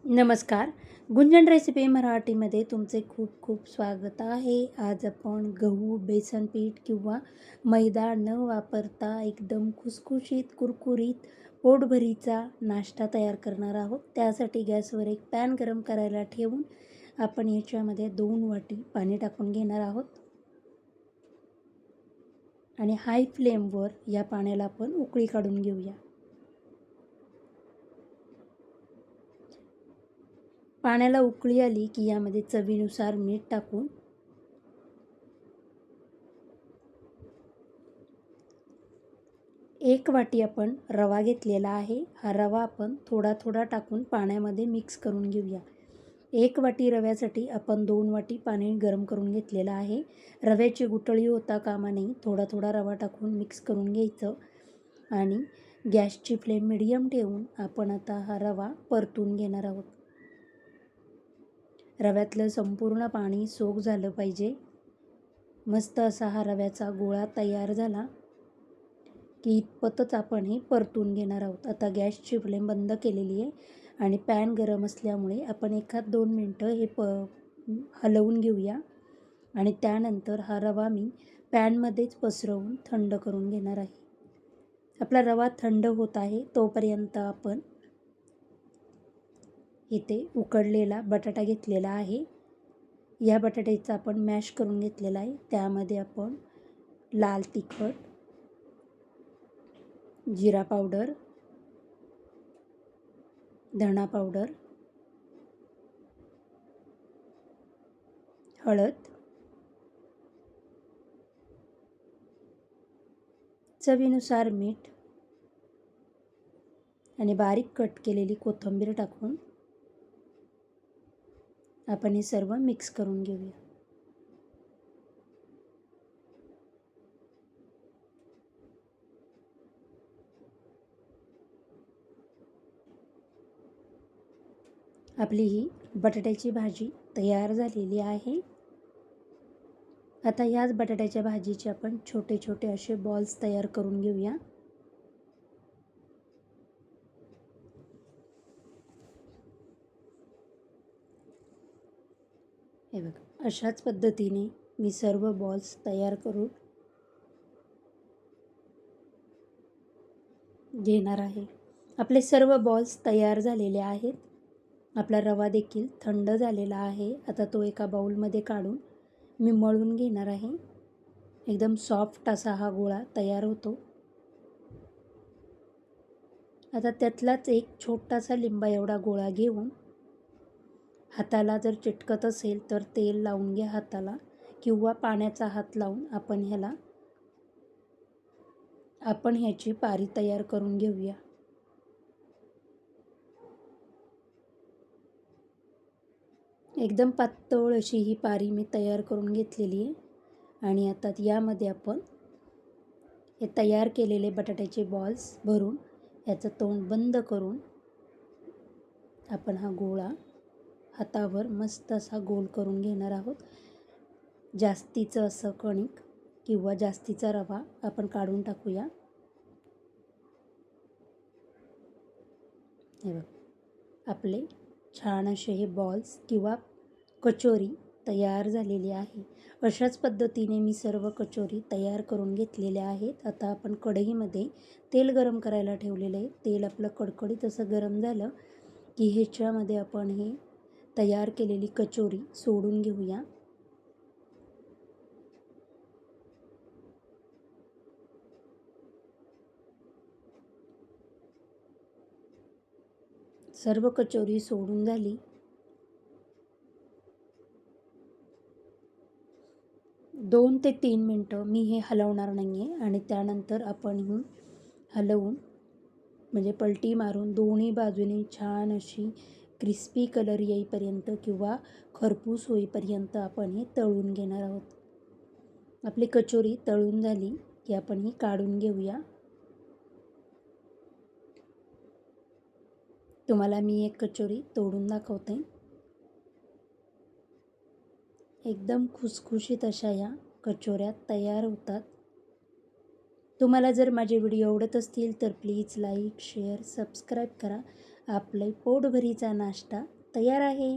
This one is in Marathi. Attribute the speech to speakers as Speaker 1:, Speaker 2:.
Speaker 1: नमस्कार. गुंजन रेसिपी मराठीमध्ये तुमचे खूप खूप स्वागत आहे. आज आपण गहू, बेसन पीठ किंवा मैदा न वापरता एकदम खुसखुशीत, कुरकुरीत, पोटभरीचा नाश्ता तयार करणार आहोत. त्यासाठी गॅसवर एक पॅन गरम करायला ठेवून आपण याच्यामध्ये 2 वाटी पाणी टाकून घेणार आहोत. आणि हाय फ्लेमवर या पाण्याला आपण उकळी काढून घेऊया. पाण्याला उकळी आली की यामध्ये चवीनुसार मीठ टाकून एक वाटी आपण रवा घेतलेला आहे. हा रवा आपण थोडा थोडा टाकून पाण्यामध्ये मिक्स करून घेऊया. 1 वाटी रव्यासाठी आपण 2 वाटी पाणी गरम करून घेतलेलं आहे. रव्याची गुठळी होता कामा नये. थोडा थोडा रवा टाकून मिक्स करून घ्यायचं आणि गॅसची फ्लेम मिडियम ठेवून आपण आता हा रवा परतून घेणार आहोत. रव्यातलं संपूर्ण पाणी सोक झालं पाहिजे. मस्त असा हा रव्याचा गोळा तयार झाला की इतपतच आपण हे परतून घेणार आहोत. आता गॅसची फ्लेम बंद केलेली आहे आणि पॅन गरम असल्यामुळे आपण 1-2 मिनटं हे हलवून घेऊया आणि त्यानंतर हा रवा मी पॅनमध्येच पसरवून थंड करून घेणार आहे. आपला रवा थंड होत आहे तोपर्यंत आपण इथे उकडलेला बटाटा घेतलेला आहे. या बटाट्याचा आपण मॅश करून घेतलेला आहे. त्यामध्ये आपण लाल तिखट, जिरा पावडर, धणा पावडर, हळद, चवीनुसार मीठ आणि बारीक कट केलेली कोथिंबीर टाकून आपण हे सर्व मिक्स करून घेऊया. आपली ही बटाट्याची भाजी तयार झालेली आहे. आता याच बटाट्याच्या भाजीचे आपण छोटे छोटे असे बॉल्स तयार करून घेऊया. हे बघा, अशाच पद्धतीने मी सर्व बॉल्स तयार करून घेणार आहे. आपले सर्व बॉल्स तयार झालेले आहेत. आपला रवा देखील थंड झालेला आहे. आता तो एका बाउलमध्ये काढून मी मळून घेणार आहे. एकदम सॉफ्ट असा हा गोळा तयार होतो. आता त्यातलाच एक छोटासा लिंबा एवढा गोळा घेऊन हाताला जर चिटकत असेल तर तेल लावून घ्या हाताला किंवा पाण्याचा हात लावून आपण ह्याची पारी तयार करून घेऊया. एकदम पातळ अशी ही पारी मी तयार करून घेतलेली आहे आणि आता यामध्ये आपण हे तयार केलेले बटाट्याचे बॉल्स भरून याचं तोंड बंद करून आपण हा गोळा हातावर मस्त असा गोल करून घेणार आहोत. जास्तीचं असं कणिक किंवा जास्तीचा रवा आपण काढून टाकूया. हे बघ, आपले छान असे हे बॉल्स किंवा कचोरी तयार झालेली आहे. अशाच पद्धतीने मी सर्व कचोरी तयार करून घेतलेल्या आहेत. आता आपण कढईमध्ये तेल गरम करायला ठेवलेलं आहे. तेल आपलं कडकडीत असं गरम झालं की ह्याच्यामध्ये आपण हे तयार केलेली कचोरी सोडून घेऊया. सर्व कचोरी सोडून झाली 2 ते 3 मिनटं मी हे हलवणार नाही आहे आणि त्यानंतर आपण ही हलवून म्हणजे पलटी मारून दोन्ही बाजूने छान अशी क्रिस्पी कलर येईपर्यंत किंवा खरपूस होईपर्यंत आपण हे तळून घेणार आहोत. आपली कचोरी तळून झाली की आपण ही काढून घेऊया. तुम्हाला मी एक कचोरी तोडून दाखवते. एकदम खुसखुशीत अशा या कचोऱ्या तयार होतात. तुम्हाला जर माझे व्हिडिओ आवडत असतील तर प्लीज लाईक, शेअर, सबस्क्राईब करा. आपले पोटभरीचा नाश्ता तयार आहे.